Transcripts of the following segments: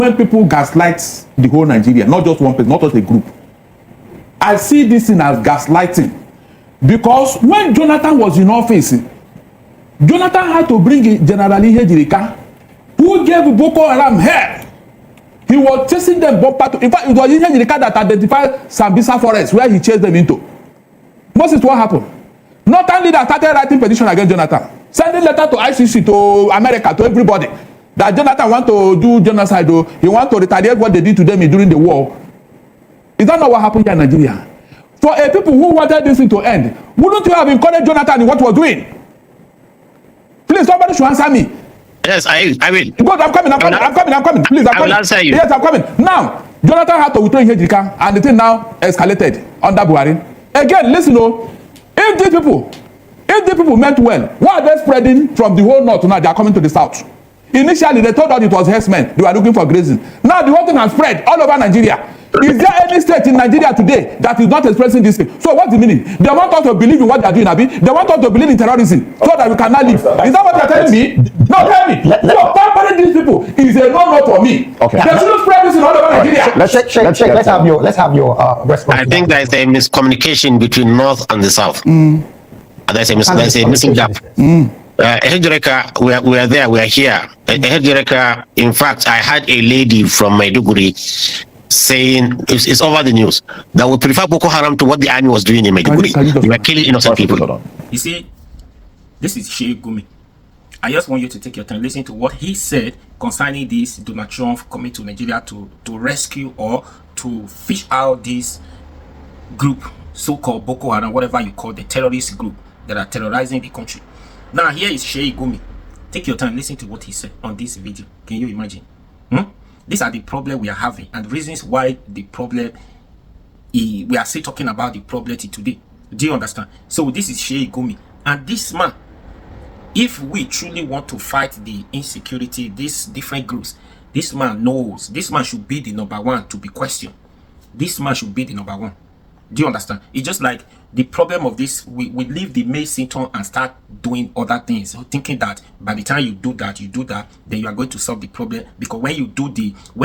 when people gaslight the whole Nigeria, not just one person, not just a group. I see this thing as gaslighting. Because when Jonathan was in office, Jonathan had to bring General Ihejirika, who gave Boko Haram help. He was chasing them bumper to. In fact, it was Ihejirika that identified Sambisa Forest, where he chased them into. Most is what happened. Not only that started writing petition against Jonathan, sending letter to ICC, to America, to everybody, that Jonathan want to do genocide, or he want to retaliate what they did to them during the war. Is that not what happened here in Nigeria? For a people who wanted this thing to end, wouldn't you have encouraged Jonathan in what he was doing? Please, somebody should answer me. Yes, I will. Good, I'm coming. Please, I'm coming. I will answer you. Yes, I'm coming. Now, Jonathan had to withdraw Ihejirika, and the thing now escalated under Buhari. Again, listen, if these people meant well, why are they spreading from the whole north to now they are coming to the south? Initially, they told us it was herdsmen. They were looking for grazing. Now, the whole thing has spread all over Nigeria. Is there any state in Nigeria today that is not expressing this thing? So what's the meaning? They want us to believe in what they are doing, Abi. They want us to believe in terrorism so that we cannot live. Is that what they are telling me? No, tell me. So tampering these people is a no-no for me. Okay. They shouldn't spread this in all over Nigeria. Let's have your response. I think there is a miscommunication between North and the South. There's a missing gap. Ihejirika, we are there, we are here. Ihejirika, in fact, I had a lady from Maiduguri saying, it's over the news, that we prefer Boko Haram to what the army was doing in Maiduguri. They were killing innocent people. You see, this is Sheikh Gumi. I just want you to take your time, listen to what he said concerning this Donald Trump coming to Nigeria to rescue or to fish out this group, so-called Boko Haram, whatever you call the terrorist group that are terrorizing the country. Now, here is Sheikh Gumi. Take your time, listen to what he said on this video. Can you imagine? These are the problems we are having and the reasons why the problem, we are still talking about the problem today. Do you understand? So this is Sheikh Gumi. And this man, if we truly want to fight the insecurity, these different groups, this man knows, this man should be the number one to be questioned. This man should be the number one. Do you understand? It's just like the problem of this, we leave the main symptom and start doing other things, thinking that by the time you do that, then you are going to solve the problem. Because when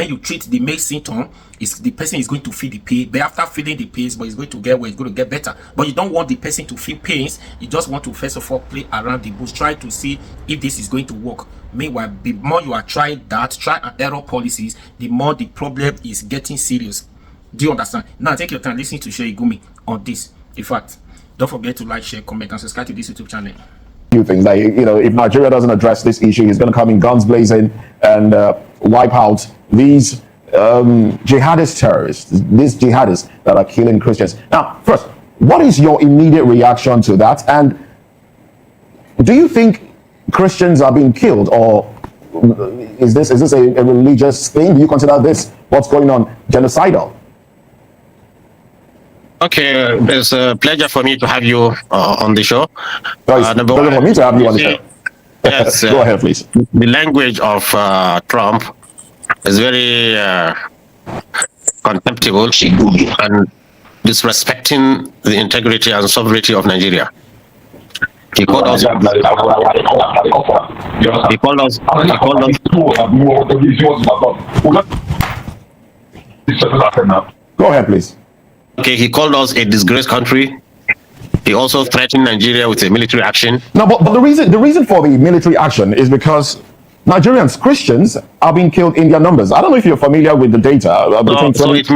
you treat the main symptom, the person is going to feel the pain. But after feeling the pains, but it's going to get well, it's going to get better. But you don't want the person to feel pains. You just want to first of all play around the bush, try to see if this is going to work. Meanwhile, the more you are trying that, try and error policies, the more the problem is getting serious. Do you understand? Now take your time, listen to Sheikh Gumi on this. In fact, don't forget to like, share, comment, and subscribe to this YouTube channel. Few things like, if Nigeria doesn't address this issue, he's going to come in guns blazing and wipe out these jihadist terrorists, these jihadists that are killing Christians. Now, first, what is your immediate reaction to that? And do you think Christians are being killed, or is this a religious thing? Do you consider this, what's going on, genocidal? Okay, it's a pleasure for me to have you on the show. It's a pleasure for me to have you on the show. Yes, go ahead, please. The language of Trump is very contemptible and disrespecting the integrity and sovereignty of Nigeria. He called us. Go ahead, please. Okay, he called us a disgraced country. He also threatened Nigeria with a military action. No, but the reason for the military action is because Nigerians, Christians, are being killed in their numbers. I don't know if you're familiar with the data. So it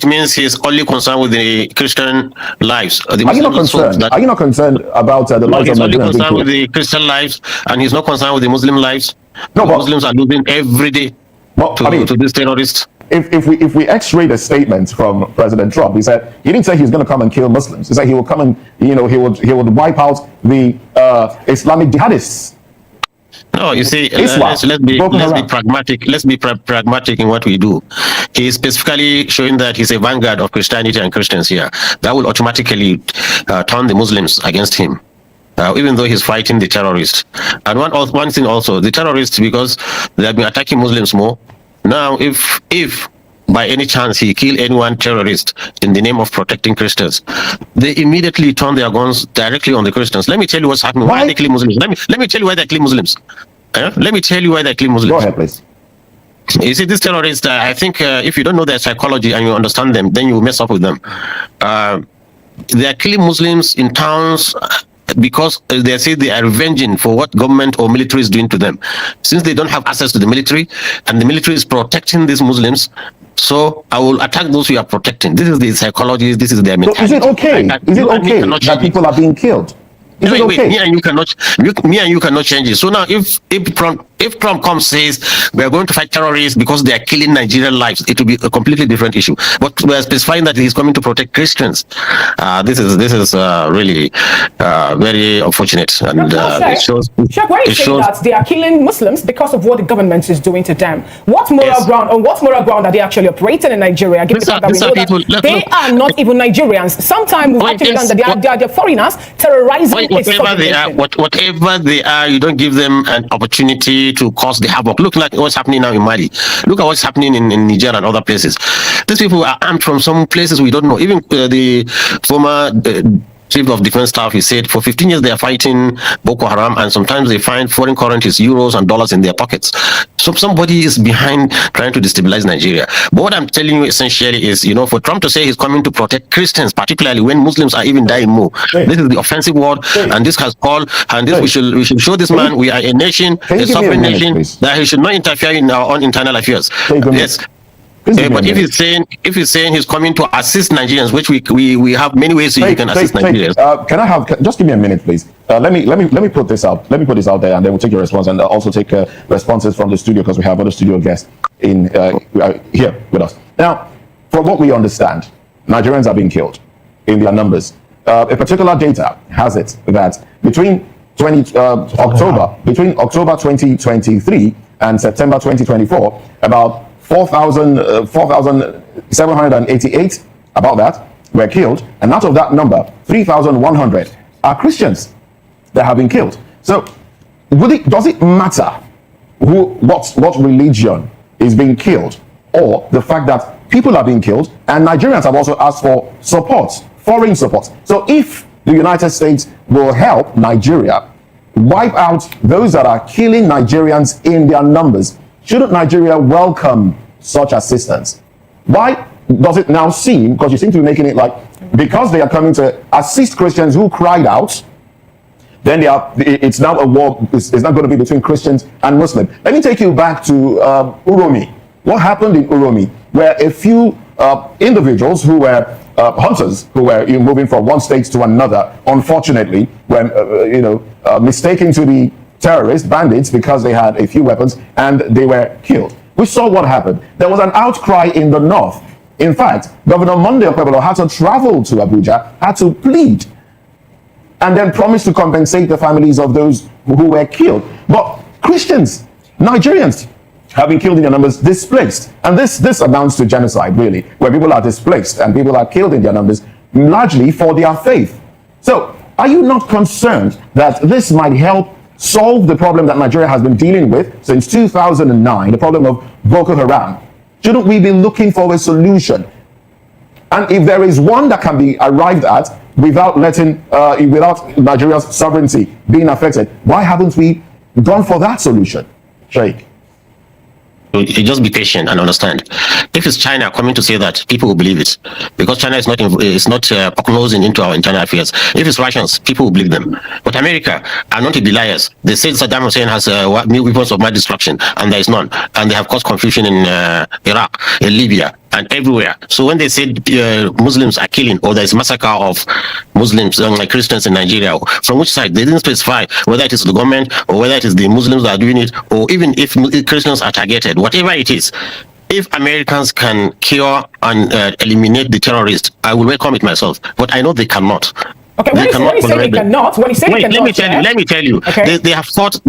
means he's only concerned with the Christian lives. Are you not concerned? Are you not concerned about the lives of Nigerians? He's only concerned with the Christian lives, and he's not concerned with the Muslim lives. No, but Muslims are losing every day to these terrorists. If we x-ray the statement from President Trump, he said he didn't say he's going to come and kill Muslims. He said he will come and he would wipe out the Islamic jihadists. No, you see, let's be pragmatic. Let's be pragmatic in what we do. He is specifically showing that he's a vanguard of Christianity and Christians here. That will automatically turn the Muslims against him. Even though he's fighting the terrorists. And one thing also, the terrorists, because they have been attacking Muslims more. Now, if by any chance he kill anyone terrorist in the name of protecting Christians, they immediately turn their guns directly on the Christians. Let me tell you what's happening. Why they kill Muslims? Let me tell you why they kill Muslims. Let me tell you why they kill Muslims. Go ahead, please. You see, these terrorists, I think if you don't know their psychology and you understand them, then you mess up with them. They are killing Muslims in towns because they say they are revenging for what government or military is doing to them. Since they don't have access to the military, and the military is protecting these Muslims, so I will attack those who are protecting. This is the psychology, this is their mentality. So is it okay? Is it okay that people are being killed? Is it okay? Me and you cannot change it. So now, if Trump comes says we are going to fight terrorists because they are killing Nigerian lives, it will be a completely different issue. But we are specifying that he's coming to protect Christians. This is really very unfortunate, and it shows. Sheikh, why are you saying that they are killing Muslims because of what the government is doing to them? What moral ground, on what moral ground are they actually operating in Nigeria? Given the fact that we know that they are not even Nigerians. Sometimes we actually learn that they are foreigners terrorizing. Whatever they are, you don't give them an opportunity to cause the havoc. Look like what's happening now in Mali. Look at what's happening in Niger and other places. These people are armed from some places we don't know. Even the former Chief of Defense Staff, he said for 15 years they are fighting Boko Haram, and sometimes they find foreign currencies, euros and dollars in their pockets. So somebody is behind trying to destabilize Nigeria. But what I'm telling you essentially is, for Trump to say he's coming to protect Christians, particularly when Muslims are even dying more. This is the offensive word, and this has called, and this we should show this man we are a nation, a sovereign nation, that he should not interfere in our own internal affairs. Yes. But if he's saying he's coming to assist Nigerians, which we have many ways you can assist Nigerians. Just give me a minute, please. Let me put this out. Let me put this out there, and then we'll take your response, and also take responses from the studio, because we have other studio guests in here with us. Now, from what we understand, Nigerians are being killed in their numbers. A particular data has it that between October 2023 and September 2024, about 4,788, about that, were killed, and out of that number, 3,100 are Christians that have been killed. So, does it matter what religion is being killed, or the fact that people are being killed, and Nigerians have also asked for support, foreign support? So, if the United States will help Nigeria wipe out those that are killing Nigerians in their numbers, shouldn't Nigeria welcome such assistance? Why does it now seem, because you seem to be making it like, because they are coming to assist Christians who cried out, then it's now a war, it's not going to be between Christians and Muslims. Let me take you back to Uromi. What happened in Uromi, where a few individuals who were hunters, who were moving from one state to another, unfortunately, when mistaken to be terrorists, bandits, because they had a few weapons, and they were killed. We saw what happened. There was an outcry in the north. In fact, Governor Monday Okpebholo had to travel to Abuja, had to plead, and then promise to compensate the families of those who were killed. But Christians, Nigerians, have been killed in their numbers, displaced. And this amounts to genocide, really, where people are displaced and people are killed in their numbers, largely for their faith. So, are you not concerned that this might help solve the problem that Nigeria has been dealing with since 2009, the problem of Boko Haram? Shouldn't we be looking for a solution? And if there is one that can be arrived at without without Nigeria's sovereignty being affected, why haven't we gone for that solution? Sheikh. You just be patient and understand. If it's China coming to say that, people will believe it, because China is not prognosing into our internal affairs. If it's Russians, people will believe them. But America are not to be liars. They say Saddam Hussein has weapons of mass destruction, and there is none, and they have caused confusion in Iraq, in Libya, and everywhere. So when they say Muslims are killing, or there is massacre of Muslims, like Christians in Nigeria, from which side? They didn't specify whether it is the government or whether it is the Muslims that are doing it, or even if Christians are targeted. Whatever it is, if Americans can cure and eliminate the terrorists, I will welcome it myself. But I know they cannot. Okay, when you say they cannot, let me tell you. Okay. They have fought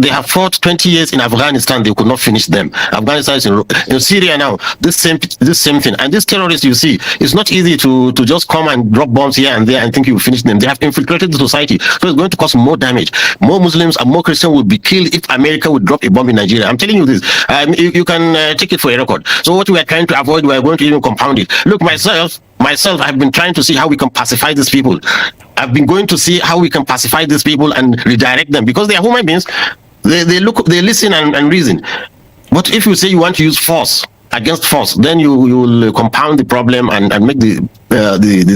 20 years in Afghanistan. They could not finish them. Afghanistan is in Syria now. This same thing. And these terrorists, you see, it's not easy to just come and drop bombs here and there and think you will finish them. They have infiltrated the society, so it's going to cause more damage. More Muslims and more Christians will be killed if America would drop a bomb in Nigeria. I'm telling you this. You can take it for a record. So what we are trying to avoid, we are going to even compound it. Look, myself, I've been trying to see how we can pacify these people. I've been going to see how we can pacify these people and redirect them, because they are human beings. They listen and reason. But if you say you want to use force against force, then you will compound the problem and make the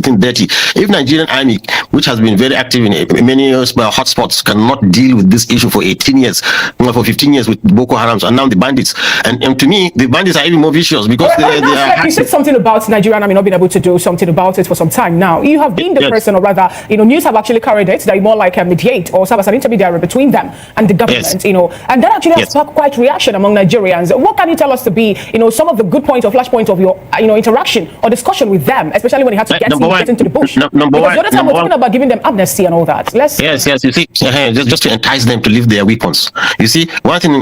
thing dirty. If Nigerian army, which has been very active in many hotspots, cannot deal with this issue for 18 years, for 15 years with Boko Haram, and now the bandits, and to me, the bandits are even more vicious because they are. You said something about Nigerian army not being able to do something about it for some time now. You have been the person, or rather, news have actually carried it. They're more like a mediate or serve as an intermediary between them and the government, and that actually has sparked quite reaction among Nigerians. What can you tell us to be, some of the good points or flashpoints of your, interaction or discussion with them, especially when you have to get into the bush? Because the other time we're talking about giving them amnesty and all that. Yes. You see, just to entice them to leave their weapons. You see, one thing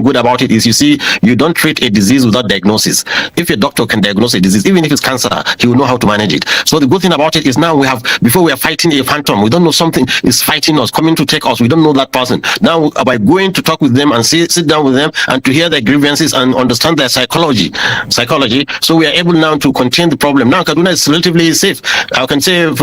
good about it is, you see, you don't treat a disease without diagnosis. If a doctor can diagnose a disease, even if it's cancer, he will know how to manage it. So the good thing about it is now before we are fighting a phantom, we don't know something is fighting us, coming to take us. We don't know that person. Now, by going to talk with them and sit down with them and to hear their grievances and understand their psychology, so we are able now to contain the problem. Now, Kaduna is relatively safe. I can say you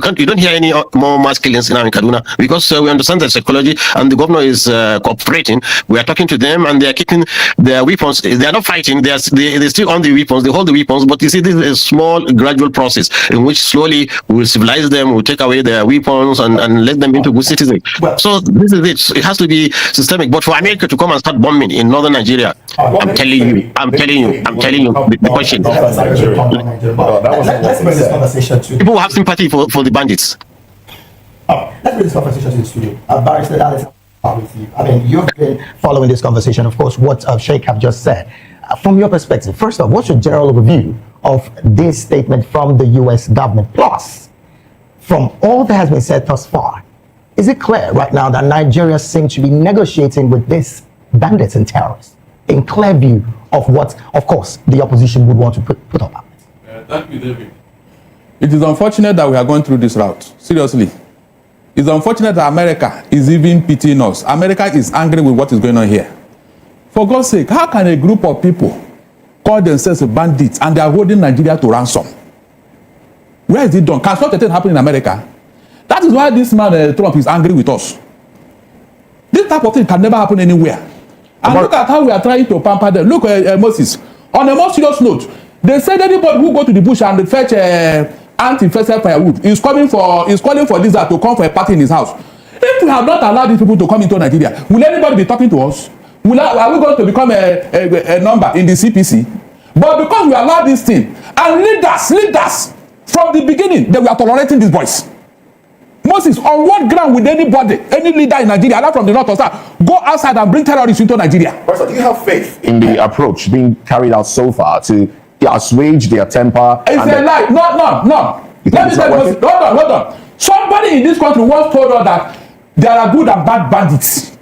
don't hear any more mass killings now in Kaduna because we understand their psychology and the governor is cooperating. We are talking to them and they are keeping their weapons. They are not fighting. They're still on the weapons. They hold the weapons. But you see, this is a small, gradual process in which slowly we will civilize them. We'll take away their weapons and let them into good citizens. So this is it. It has to be systemic. But for America to come and start bombing in northern Nigeria, I'm telling you, the question. Let's bring this conversation to people who have sympathy for the bandits. Let's bring this conversation to the studio. Barrister Alex, with you. I mean, you've been following this conversation, of course, what Sheikh have just said. From your perspective, first off, what's your general overview of this statement from the U.S. government? Plus, from all that has been said thus far, is it clear right now that Nigeria seems to be negotiating with these bandits and terrorists in clear view of what, of course, the opposition would want to put up? Thank you, David. It is unfortunate that we are going through this route. Seriously. It's unfortunate that America is even pitying us. America is angry with what is going on here. For God's sake, how can a group of people call themselves bandits and they are holding Nigeria to ransom? Where is it done? Can such a thing happen in America? That is why this man, Trump, is angry with us. This type of thing can never happen anywhere. And look at how we are trying to pamper them. Look, Moses, on a more serious note, they said anybody who go to the bush and fetch anti-infested firewood is calling for lizard to come for a party in his house. If we have not allowed these people to come into Nigeria, will anybody be talking to us? Are we going to become a number in the CPC? But because we allow this thing, and leaders from the beginning, they were tolerating these boys. Moses, on what ground would anybody, any leader in Nigeria, not from the north or south, go outside and bring terrorists into Nigeria? Professor, do you have faith in the approach being carried out so far to assuage their temper? It's a lie. No. Let me tell you, Moses, hold on. Somebody in this country once told us that there are good and bad bandits.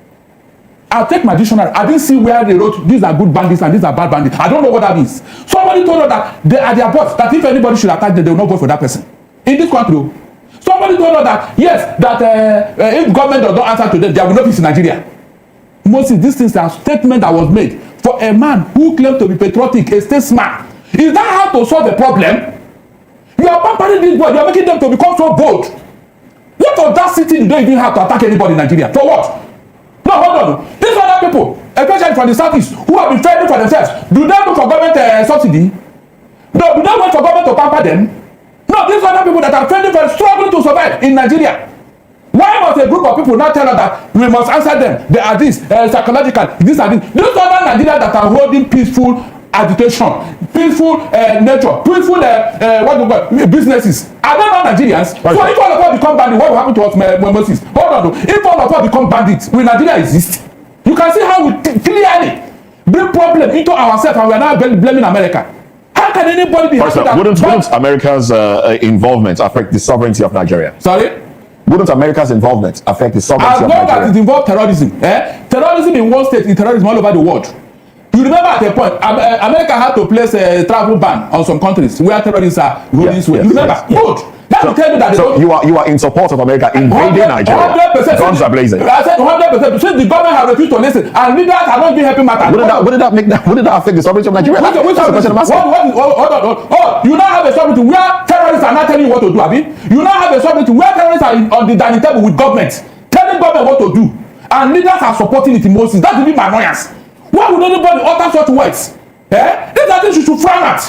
I'll take my dictionary. I didn't see where they wrote these are good bandits and these are bad bandits. I don't know what that means. Somebody told us that they are their boss, that if anybody should attack them, they will not vote for that person. In this country, somebody told us that, yes, that if government does not answer to them, there will not be in Nigeria. Moses, this is a statement that was made for a man who claimed to be patriotic, a statesman. Is that how to solve the problem? You are pampering these boys. You are making them to become so bold. What audacity do they even have to attack anybody in Nigeria? For what? No, hold on. These other people, especially from the southeast, who have been fending for themselves, do they look for government subsidy? No, do they wait for government to pamper them? No, these other people that are fending for struggling to survive in Nigeria. Why must a group of people now tell us that we must answer them? They are this, psychological, this and this. These other Nigerians that are holding peaceful agitation, peaceful nature, peacul businesses. Are they not Nigerians? Right. So if all of us become bandits, what will happen to us, Moses? Hold on, though. If all of us become bandits, will Nigeria exist? You can see how we clearly bring problem into ourselves and we are now blaming America. How can anybody be happy that... Wouldn't America's involvement affect the sovereignty of Nigeria? Sorry? Wouldn't America's involvement affect the sovereignty of Nigeria? As long as it involves terrorism. Terrorism in one state is terrorism all over the world. You remember at a point, America had to place a travel ban on some countries where terrorists are going this way. You remember? Good. That will tell you that. So you are in support of America invading Nigeria. 100%. Guns are blazing. I said 100%. Since the government has refused to listen, and leaders have not been helping matters. Wouldn't that affect the sovereignty of Nigeria? Hold on. You now have a sovereignty where terrorists are not telling you what to do, Abi. You now have a sovereignty where terrorists are on the dining table with government, telling government what to do, and leaders are supporting it in Moses. That's really my annoyance. Why would anybody utter such words? These are things you should frown at.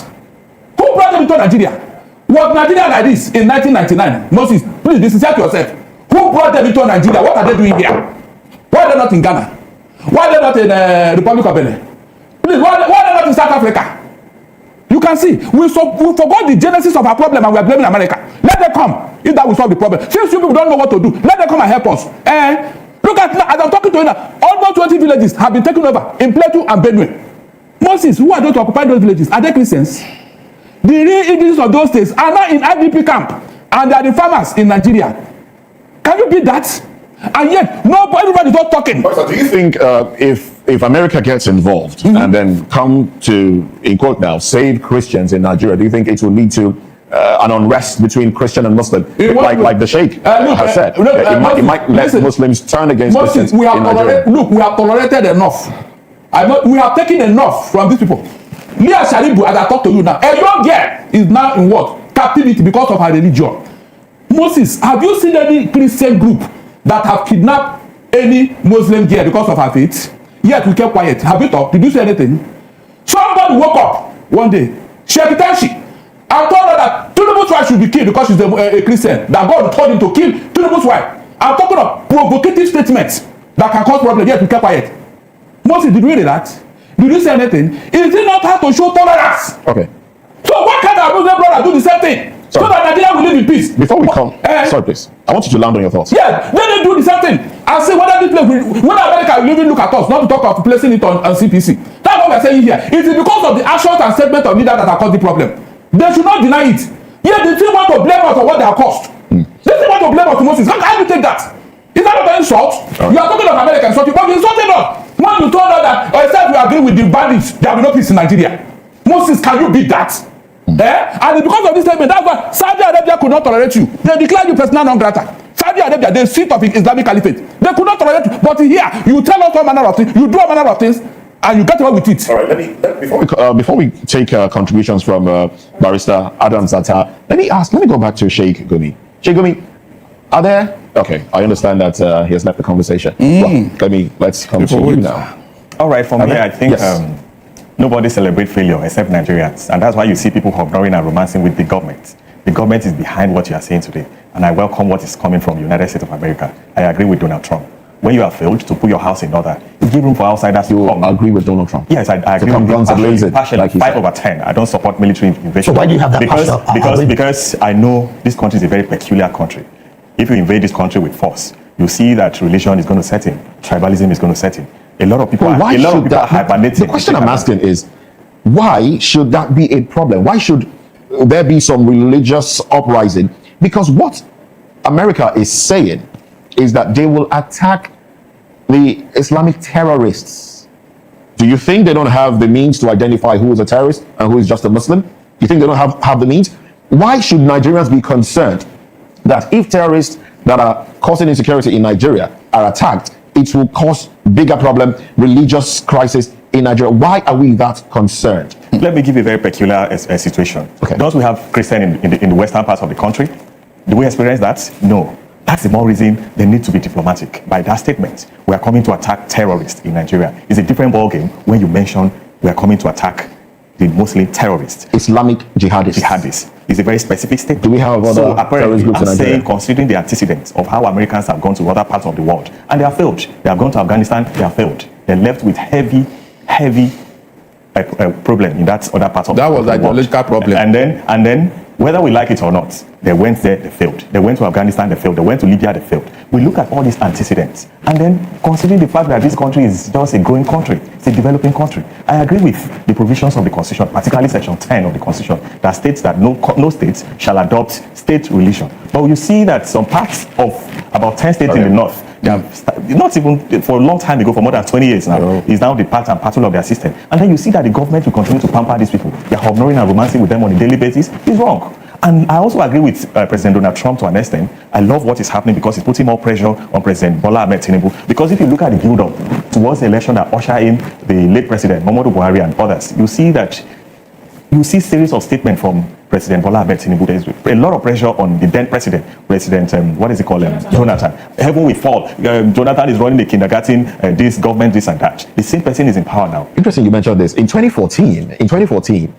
Who brought them into Nigeria? Was Nigeria like this in 1999? Moses, please dissect yourself. Who brought them into Nigeria? What are they doing here? Why are they not in Ghana? Why are they not in Republic of Benin? Please, why are they not in South Africa? You can see, we forgot the genesis of our problem and we are blaming America. Let them come, if that will solve the problem. Since you people don't know what to do, let them come and help us. Look at, as I'm talking to you now, almost 20 villages have been taken over in Plateau and Benue. Moses, who are those to occupy those villages? Are they Christians? The real indigenous of those states are now in IDP camp and they are the farmers in Nigeria. Can you beat that? And yet, everybody's not talking. So do you think if America gets involved and then come to, in quote now, save Christians in Nigeria, do you think it will lead to an unrest between Christian and Muslim, like the Sheikh has said? It might let Muslims turn against Christians in Nigeria. Look, we have tolerated enough. We have taken enough from these people. Leah Sharibu, as I talk to you now, a young girl is now in what? Captivity because of her religion. Moses, have you seen any Christian group that have kidnapped any Muslim girl because of her faith? Yet we kept quiet. Have you talked? Did you say anything? Somebody woke up one day, Sheikh Tanshi, and told her that Tinubu's wife should be killed because she's a Christian. That God told him to kill Tinubu's wife. I'm talking of provocative statements that can cause problems. Yet we kept quiet. Moses, did you read that? Did you say anything? Is it not hard to show tolerance? Okay. So why can't our Muslim brother do the same thing? Sorry. So that Nigeria will live in peace. Before we come, sorry please, I want you to land on your thoughts. Yeah, let them do the same thing. And say whether this place, whether America will even look at us, not to talk of placing it on CPC. That's what we're saying here. It is because of the actions and statements of leaders that have caused the problem. They should not deny it. Yet they still want to blame us for what they have caused. They still want to blame us to Moses. How can you take that? Is that not an insult? You are talking of America insulting, but you insulted us. When you told us that, or except we agree with the bandits, there will be no peace in Nigeria. Moses, can you beat that? And because of this statement, that's why Saudi Arabia could not tolerate you. They declared you persona non grata. Saudi Arabia, the seat of Islamic Caliphate, they could not tolerate you. But here, you tell us all manner of things, you do all manner of things, and you get away with it. All right, before we take contributions from Barrister Adam Zata, let me go back to Sheikh Gumi. Sheikh Gumi, are there? Okay, I understand that he has left the conversation. Well, let's come to you now. All right, for me, I think nobody celebrates failure except Nigerians. And that's why you see people hovering and romancing with the government. The government is behind what you are saying today. And I welcome what is coming from the United States of America. I agree with Donald Trump. When you have failed to put your house in order, you give room for outsiders to come. Agree with Donald Trump? Yes, I agree with him. Partially, 5/10. I don't support military invasion. So why do you have that? Because I know this country is a very peculiar country. If you invade this country with force, you see that religion is going to set in, tribalism is going to set in. A lot of people are hibernating. The question I'm asking is, why should that be a problem? Why should there be some religious uprising? Because what America is saying is that they will attack the Islamic terrorists. Do you think they don't have the means to identify who is a terrorist and who is just a Muslim? Do you think they don't have the means? Why should Nigerians be concerned that if terrorists that are causing insecurity in Nigeria are attacked, it will cause bigger problem, religious crisis in Nigeria? Why are we that concerned? Let me give you a very peculiar situation. Okay. Don't we have Christians in the western parts of the country? Do we experience that? No. That's the more reason they need to be diplomatic. By that statement, we are coming to attack terrorists in Nigeria. It's a different ballgame when you mention we are coming to attack the Muslim terrorists. Islamic jihadists. It's a very specific statement. Do we have other terrorist groups in Nigeria? Saying, considering the antecedents of how Americans have gone to other parts of the world, and they have failed. They have gone to Afghanistan, they have failed. They're left with heavy problem in that other part of the world. That was a political problem. And then, whether we like it or not, they went there, they failed. They went to Afghanistan, they failed. They went to Libya, they failed. We look at all these antecedents, and then considering the fact that this country is just a growing country, it's a developing country. I agree with the provisions of the Constitution, particularly Section 10 of the Constitution, that states that no states shall adopt state religion. But you see that some parts of about 10 states in the north, they have not even for a long time ago, for more than 20 years now, is now the part and parcel of their system. And then you see that the government will continue to pamper these people. They're hovering and romancing with them on a daily basis. It's wrong. And I also agree with President Donald Trump to an extent. I love what is happening because it's putting more pressure on President Bola Ahmed Tinubu. Because if you look at the build-up towards the election that ushered in the late President Muhammadu Buhari and others, you see series of statements from President Bola Ahmed Tinubu. There is a lot of pressure on the then president, what is he called, Jonathan. Heaven will fall. Jonathan is running the kindergarten, this government, this and that. The same person is in power now. Interesting you mentioned this. In 2014,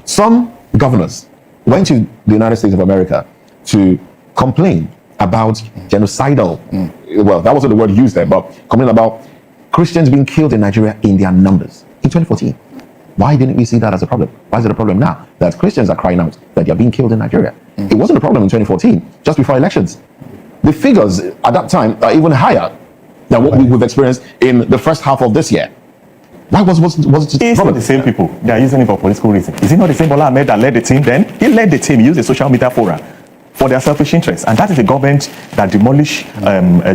some governors went to the United States of America to complain about genocidal, well, that wasn't the word used there, but complain about Christians being killed in Nigeria in their numbers in 2014. Why didn't we see that as a problem? Why is it a problem now that Christians are crying out that they're being killed in Nigeria? It wasn't a problem in 2014, just before elections. The figures at that time are even higher than what we've experienced in the first half of this year. Why was it It's not the same people. They are using it for political reasons. Is it not the same Bola Ahmed that led the team then? He led the team, he used the social media fora for their selfish interests. And that is the government that demolished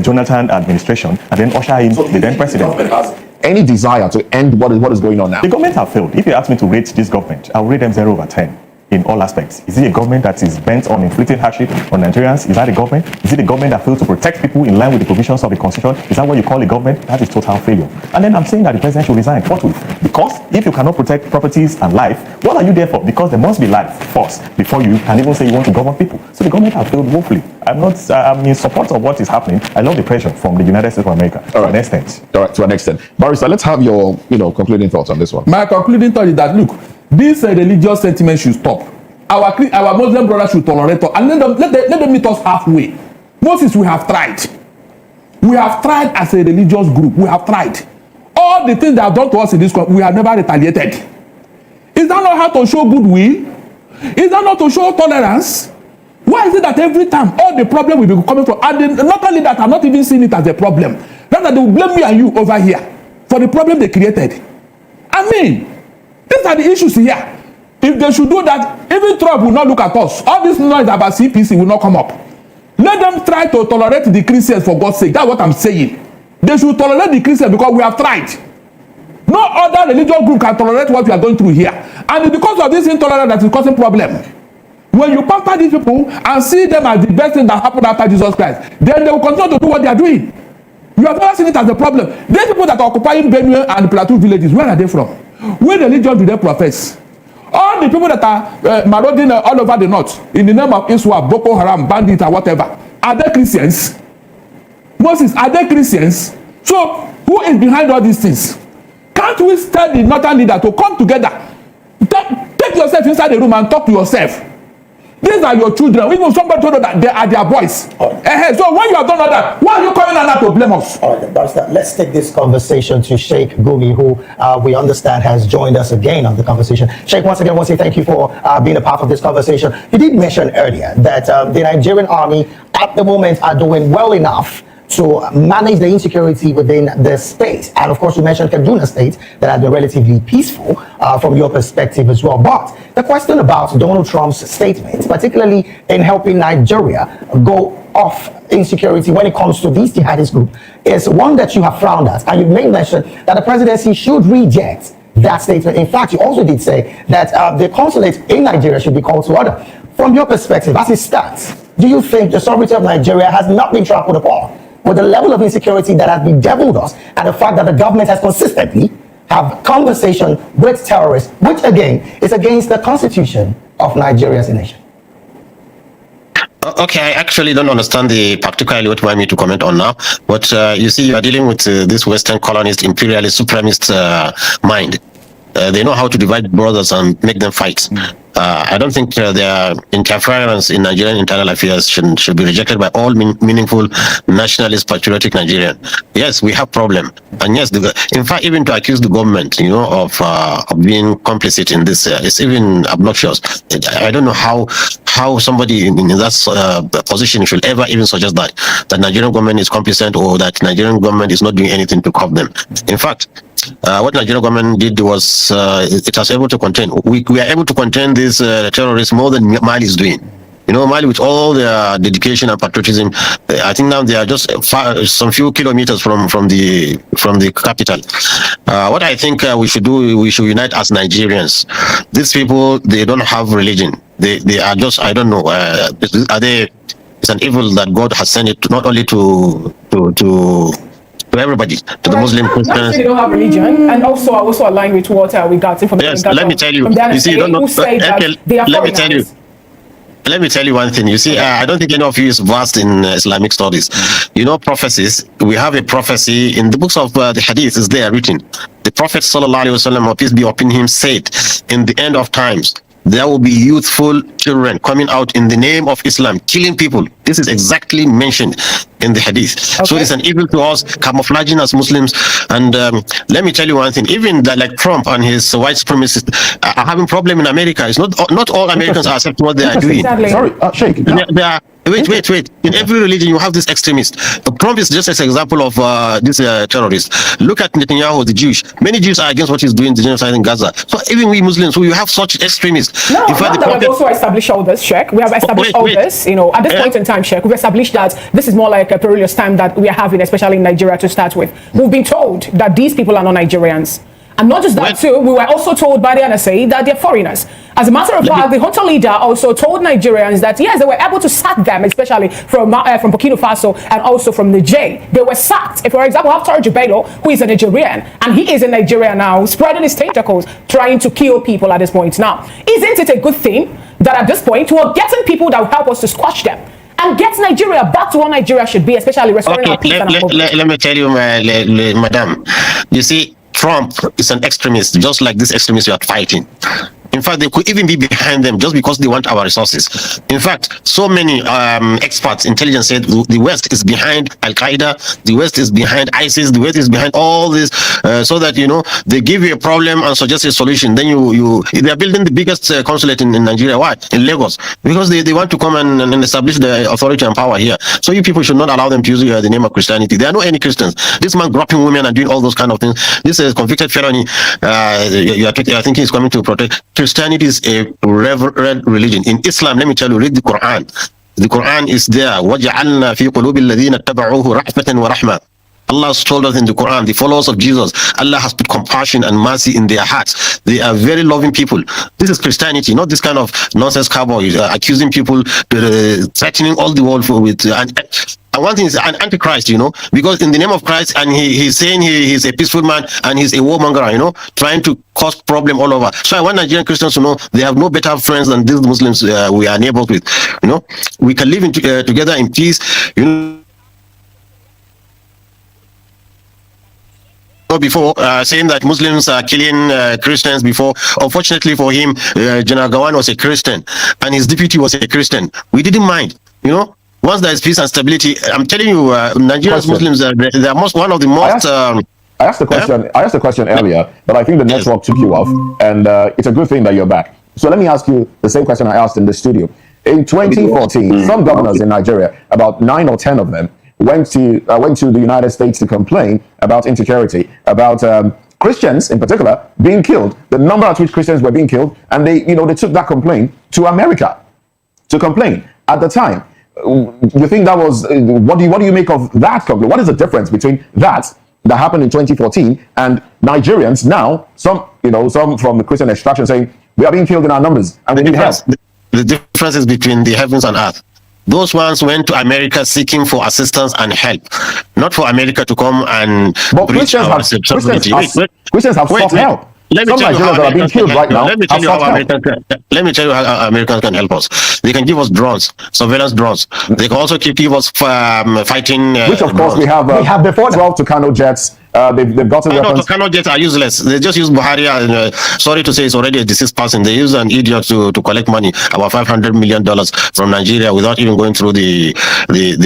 Jonathan administration and then usher in the then president. Any desire to end what is going on now? The government have failed. If you ask me to rate this government, I will rate them 0 over 10 in all aspects. Is it a government that is bent on inflicting hardship on Nigerians? Is that a government? Is it a government that failed to protect people in line with the provisions of the constitution? Is that what you call a government? That is total failure. And then I'm saying that the president should resign forthwith. Because if you cannot protect properties and life, what are you there for? Because there must be life first before you can even say you want to govern people. So the government have failed woefully. I'm in support of what is happening. I love the pressure from the United States of America to an extent. All right, to an extent. Barrister, let's have your concluding thoughts on this one. My concluding thought is that, look, this religious sentiment should stop. Our Muslim brothers should tolerate us and let them meet us halfway. Moses, we have tried. We have tried as a religious group. We have tried. All the things they have done to us in this country, we have never retaliated. Is that not how to show goodwill? Is that not to show tolerance? Why is it that every time all the problem will be coming from, and not only that, I'm not even seeing it as a problem, rather they will blame me and you over here for the problem they created. I mean, these are the issues here. If they should do that, even Trump will not look at us. All this noise about CPC will not come up. Let them try to tolerate the Christians for God's sake. That's what I'm saying. They should tolerate the Christians because we have tried. No other religious group can tolerate what we are going through here. And it's because of this intolerance that is causing problem. When you pamper these people and see them as the best thing that happened after Jesus Christ, then they will continue to do what they are doing. You have never seen it as a problem. These people that are occupying Benue and Plateau villages, where are they from? What religion do they profess? All the people that are marauding all over the north in the name of Iswa, Boko Haram, bandits, or whatever, are they Christians? Moses, are they Christians? So, who is behind all these things? Can't we tell the northern leader to come together? Take yourself inside the room and talk to yourself. These are your children. Even somebody told you that they are their boys. Right. So when you have done all that, why are you coming out to blame us? All right, Barrister, let's take this conversation to Sheikh Gumi, who we understand has joined us again on the conversation. Sheikh, once again, I want to say thank you for being a part of this conversation. You did mention earlier that the Nigerian army at the moment are doing well enough to manage the insecurity within the state. And of course, you mentioned Kaduna State that has been relatively peaceful from your perspective as well. But the question about Donald Trump's statements, particularly in helping Nigeria go off insecurity when it comes to these jihadist groups, is one that you have frowned at. And you made mention that the presidency should reject that statement. In fact, you also did say that the consulate in Nigeria should be called to order. From your perspective, as it stands, do you think the sovereignty of Nigeria has not been trampled upon with the level of insecurity that has bedeviled us and the fact that the government has consistently have conversation with terrorists, which again is against the constitution of Nigeria as a nation? Okay, I actually don't understand particularly what you want me to comment on now, but you see, you are dealing with this Western colonist, imperialist, supremacist mind. They know how to divide brothers and make them fight. I don't think their interference in Nigerian internal affairs should be rejected by all meaningful nationalist, patriotic Nigerian. Yes, we have problem, and yes, in fact, even to accuse the government, of being complicit in this, it's even obnoxious. I don't know how somebody in that position should ever even suggest that Nigerian government is complicit or that Nigerian government is not doing anything to curb them. In fact, what Nigerian government did was it was able to contain. We are able to contain these terrorists more than Mali is doing. Mali, with all their dedication and patriotism, I think now they are just some few kilometers from the capital. What I think we should do, we should unite as Nigerians. These people, they don't have religion. They are just, I don't know. It's an evil that God has sent it not only to to everybody, to the Muslim Christians. They don't have religion, and also I also align with what we got information. Yes, let me tell you. You see, you don't know. Let me tell you one thing. You see, I don't think any of you is versed in Islamic studies. You know, prophecies. We have a prophecy in the books of the Hadith. Is there written? The Prophet sallallahu alaihi wasallam, peace be upon him, said, "In the end of times, there will be youthful children coming out in the name of Islam, killing people." This is exactly mentioned in the Hadith. Okay. So it's an evil to us, camouflaging as Muslims. And let me tell you one thing. Even that, like Trump and his white supremacists are having problem in America. It's not all Americans are accepting what they are doing. Exactly. Sorry, Sheikh. They are. Wait. In every religion, you have this extremist. Trump is just an example of this terrorist. Look at Netanyahu, the Jewish. Many Jews are against what he's doing, the genocide in Gaza. So even we Muslims, we have such extremists. No, in fact, we've also established all this, Sheikh. We have established all this. You know, at this point in time, Sheikh, we've established that this is more like a perilous time that we are having, especially in Nigeria to start with. We've been told that these people are not Nigerians. And not just that too, we were also told by the NSA that they're foreigners. As a matter of fact, the junta leader also told Nigerians that yes, they were able to sack them, especially from Burkina Faso and also from Niger. They were sacked. If, for example, Haftar Jabelo, who is a Nigerian, and he is in Nigeria now, spreading his tentacles, trying to kill people at this point. Now, isn't it a good thing that at this point we're getting people that will help us to squash them and get Nigeria back to what Nigeria should be, especially restoring our peace and our let me tell you, madam. You see, Trump is an extremist, just like this extremist you are fighting. In fact, they could even be behind them just because they want our resources. In fact, so many experts, intelligence said the West is behind Al-Qaeda, the West is behind ISIS, the West is behind all this, so that, you know, they give you a problem and suggest a solution. Then they are building the biggest consulate in Nigeria. Why? In Lagos. Because they want to come and establish the authority and power here. So you people should not allow them to use the name of Christianity. There are no any Christians. This man groping women and doing all those kind of things. This is a convicted felony. I think he's coming to protect. Christianity is a reverent religion. In Islam, let me tell you, read the Quran. The Quran is there. وَجَعَلْنَا فِي قُلُوبِ الَّذِينَ اتَّبَعُوهُ رَحْمَةً وَرَحْمَةً. Allah has told us in the Quran, the followers of Jesus, Allah has put compassion and mercy in their hearts. They are very loving people. This is Christianity, not this kind of nonsense cowboy accusing people, threatening all the world with. And one thing is an antichrist, you know, because in the name of Christ, and he's saying he's a peaceful man and he's a warmonger, you know, trying to cause problem all over. So I want Nigerian Christians to know they have no better friends than these Muslims we are neighbors with. You know, we can live together in peace. You know. Before saying that Muslims are killing Christians before. Unfortunately for him, General Gawan was a Christian and his deputy was a Christian. We didn't mind, you know. Once there is peace and stability, I'm telling you, Nigerian Muslims they are one of the most. I asked the question. I asked the question earlier, but I think the network took you off, and it's a good thing that you're back. So let me ask you the same question I asked in the studio. In 2014, some governors in Nigeria, about 9 or 10 of them, went to the United States to complain about insecurity, about Christians in particular being killed, the number at which Christians were being killed, and they took that complaint to America to complain at the time. You think that was what do you make of that complaint? What is the difference between that happened in 2014 and Nigerians now, some from the Christian extraction saying we are being killed in our numbers and we need help? The difference is between the heavens and earth. Those ones went to America seeking for assistance and help, not for America to come and breach our sovereignty. Christians have sought help. Let me tell you how Americans can help us. They can give us drones, surveillance drones. They can also give us fighting. Which of course we have before 12 Tucano jets. They've gotten weapons. Tucano jets are useless. They just use Buhari. Sorry to say, it's already a deceased person. They use an idiot to collect money, about $500 million from Nigeria without even going through the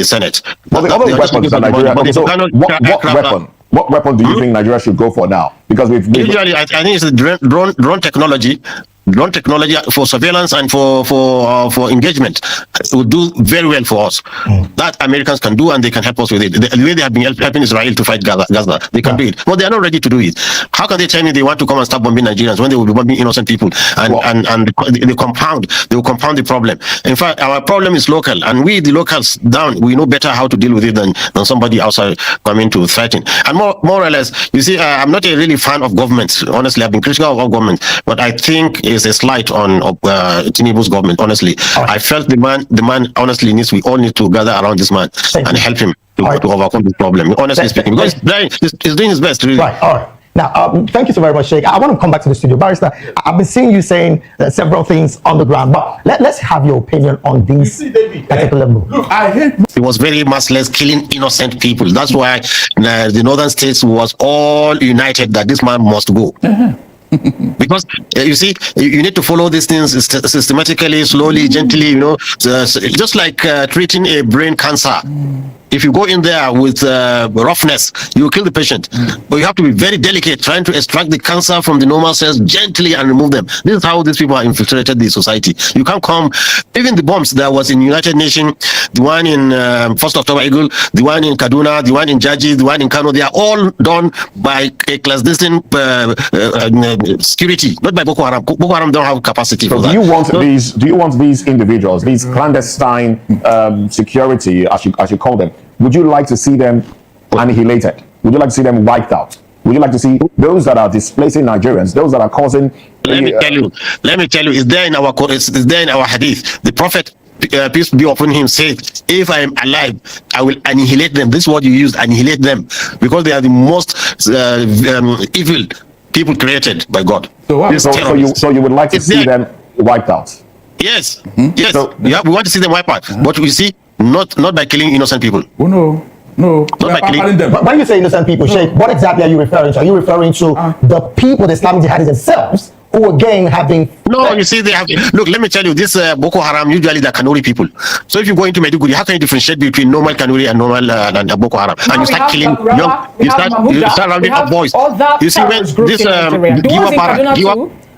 Senate. Well, the other weapons that Nigeria. What weapon do you think Nigeria should go for now? Because usually, I think it's the drone technology. Drone technology for surveillance and for engagement will do very well for us. That Americans can do, and they can help us with it. The way they have been helping Israel to fight Gaza, they can do it. But they are not ready to do it. How can they tell me they want to come and start bombing Nigerians when they will be bombing innocent people? And they will compound the problem. In fact, our problem is local, and we, the locals down, we know better how to deal with it than somebody outside coming to threaten. And more or less, you see, I'm not a really fan of government. Honestly, I've been critical of government, but I think is a slight on Tinubu's government. Honestly, I felt the man honestly we all need to gather around this man and help him to overcome this problem. Honestly speaking, because he's doing his best. Really. Right. All right. Now, thank you so very much, Sheikh. I want to come back to the studio. Barrister, I've been seeing you saying several things on the ground, but let's have your opinion on these particular moves. Look, I hate. He was very merciless, killing innocent people. That's why the northern states was all united that this man must go. Because you see, you need to follow these things systematically, slowly, gently, you know, just like treating a brain cancer. If you go in there with roughness, you will kill the patient. But you have to be very delicate, trying to extract the cancer from the normal cells gently and remove them. This is how these people are infiltrated the society. You can't come, even the bombs that was in United Nations, the one in 1st October Eagle, the one in Kaduna, the one in Jaji, the one in Kano, they are all done by a clandestine security, not by Boko Haram. Boko Haram don't have capacity for that. Do you want these individuals, these clandestine security, as you call them? Would you like to see them annihilated? Would you like to see them wiped out? Would you like to see those that are displacing Nigerians, those that are causing? Let me tell you, it's there in our hadith. The Prophet, peace be upon him, said, if I am alive, I will annihilate them. This is what you used, annihilate them, because they are the most evil people created by God. So you would like to see them wiped out? Yes. Yes. So, we want to see them wiped out. But we see, not by killing innocent people. Oh no. No, not by killing them. But when you say innocent people, Sheikh, what exactly are you referring to? Are you referring to the people, the Islamic jihadis themselves, who again have been... No, you see, they have... Look, let me tell you, this Boko Haram, usually they're Kanuri people. So if you go into Maiduguri, how can you differentiate between normal Kanuri and normal Boko Haram? And you start killing you start rounding up boys. You see, when this...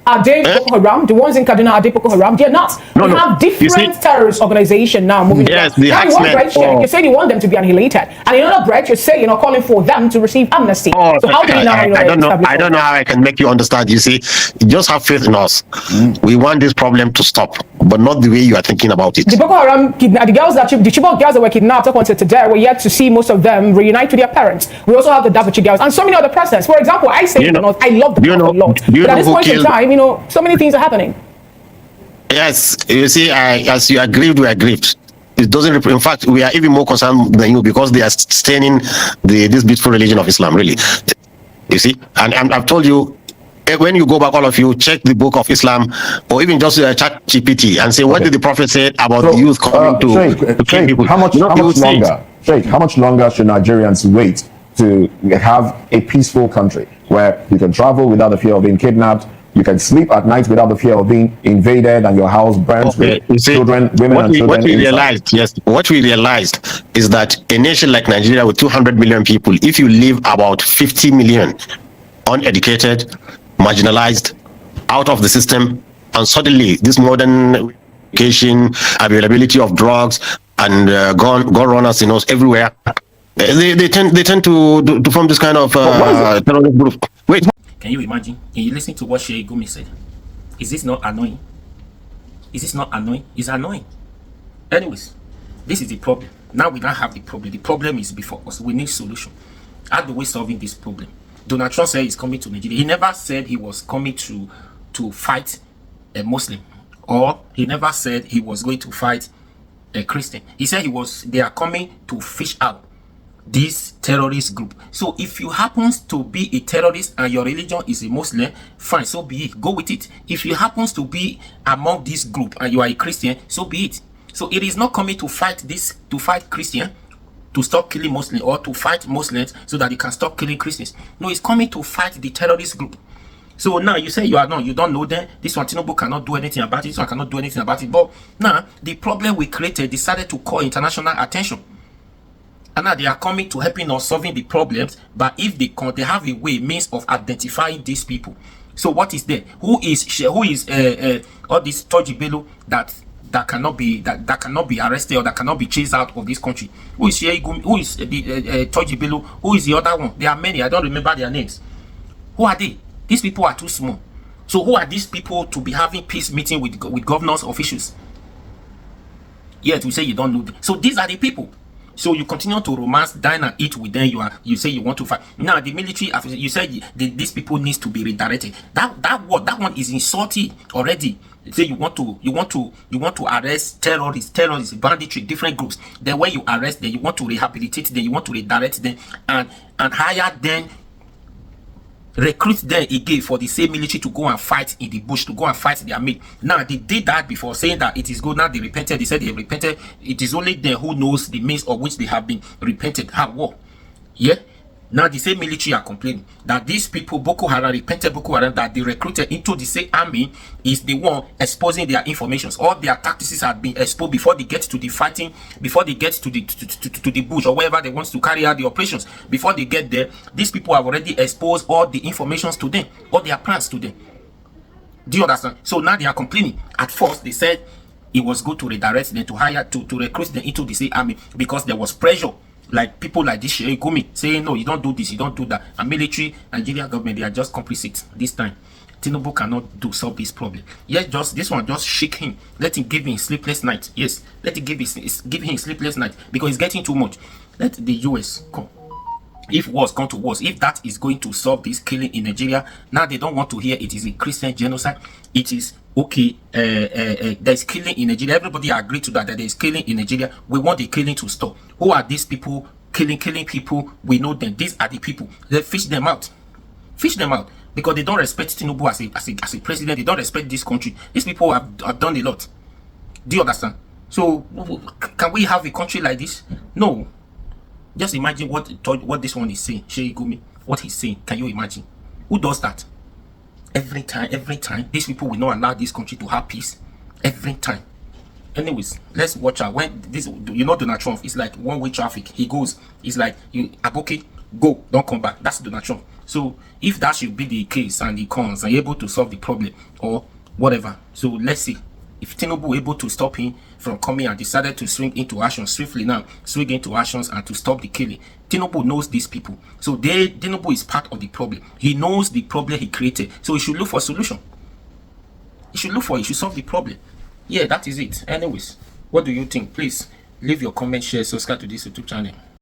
Are they Boko Haram? The ones in Kaduna, are they Boko Haram? They're not. We have different terrorist organizations now moving yes, around. Now, in one breath, you say you want them to be annihilated, and in another breath, you're saying you're calling for them to receive amnesty. So how do you now? I don't know how I can make you understand. You see, you just have faith in us. We want this problem to stop, but not the way you are thinking about it. The Boko Haram the Chibok girls that were kidnapped up until today, we're yet to see most of them reunite with their parents. We also have the Dabachi girls and so many other presidents. For example, I say I love the Prophet a lot, but at this point in time, so many things are happening. Yes, you see, as you are grieved, we are grieved. It doesn't. In fact, we are even more concerned than you because they are staining this beautiful religion of Islam. Really, you see. And I've told you, when you go back, all of you, check the book of Islam, or even just chat GPT and say, what did the Prophet say about the youth coming to kill people? How much longer? Sheikh, how much longer should Nigerians wait to have a peaceful country where you can travel without the fear of being kidnapped? You can sleep at night without the fear of being invaded and your house burnt with children, women and children. What we realized is that a nation like Nigeria with 200 million people, if you leave about 50 million uneducated, marginalized, out of the system, and suddenly this modern education, availability of drugs and gun runners, everywhere, they tend to form this kind of terrorist group. Wait. Can you imagine? Can you listen to what Sheikh Gumi said? Is this not annoying? Is this not annoying? It's annoying. Anyways, this is the problem. Now we don't have the problem. The problem is before us. We need solution. How do we solving this problem? Donald Trump said he's coming to Nigeria. He never said he was coming to fight a Muslim, or he never said he was going to fight a Christian. He said they are coming to fish out this terrorist group. So if you happen to be a terrorist and your religion is a Muslim, fine, so be it, go with it. If you happen to be among this group and you are a Christian, so be it. So it is not coming to fight Christian to stop killing Muslims, or to fight Muslims so that they can stop killing Christians. No, it's coming to fight the terrorist group. So now you say you don't know them. This one Tinubu cannot do anything about it. This one cannot do anything about it. But now the problem we created decided to call international attention. And now they are coming to helping us solving the problems. But if they have a means of identifying these people. So what is there? Who is all this Toji Bello that cannot be arrested or that cannot be chased out of this country? Who is who is the Toji Bello? Who is the other one? There are many. I don't remember their names. Who are they? These people are too small. So who are these people to be having peace meeting with governors, officials? Yet we say you don't know them. So these are the people. So you continue to romance, dine and eat with them. You say you want to fight. Now the military, you said these people needs to be redirected. That one is insulting already. Say you want to arrest terrorists, banditry, different groups. Then when you arrest them, you want to rehabilitate them, you want to redirect them and hire them, recruit them again for the same military to go and fight in the bush, to go and fight their mate. Now they did that before, saying that it is good. Now they repented. They said they repented. It is only them who knows the means of which they have been repented. How? What? Yeah. Now the same military are complaining that these people, Boko Haram, repented Boko Haram, that they recruited into the same army, is the one exposing their informations. All their tactics have been exposed before they get to the fighting, before they get to the bush or wherever they want to carry out the operations. Before they get there, these people have already exposed all the informations to them, all their plans to them. Do you understand? So now they are complaining. At first they said it was good to redirect them, to hire, to recruit them into the same army because there was pressure. Like people like this Sheikh Gumi saying, no, you don't do this, you don't do that. And military, Nigerian government, they are just complicit this time. Tinubu cannot solve this problem. Yes, just this one, just shake him. Let him give him sleepless night. Yes, let him give him sleepless night because it's getting too much. Let the US come. If wars come to wars, if that is going to solve this killing in Nigeria, now they don't want to hear it is a Christian genocide. It is okay. There's killing in Nigeria. Everybody agreed to that there is killing in Nigeria. We want the killing to stop. Who are these people killing people? We know them. These are the people. They fish them out. Fish them out because they don't respect Tinubu as a president. They don't respect this country. These people have done a lot. Do you understand? So can we have a country like this? No. Just imagine what this one is saying, Sheikh Gumi, what he's saying. Can you imagine? Who does that? Every time, these people will not allow this country to have peace. Every time. Anyways, let's watch out. When this, Donald Trump is like one-way traffic. He goes, he's like, Aboki, go, don't come back. That's Donald Trump. So if that should be the case and he comes and able to solve the problem or whatever, so let's see. If Tinubu able to stop him from coming and decided to swing into action swiftly now, swing into actions and to stop the killing, Tinubu knows these people. So Tinubu is part of the problem. He knows the problem he created. So he should look for a solution. He should solve the problem. Yeah, that is it. Anyways, what do you think? Please leave your comment, share, subscribe to this YouTube channel.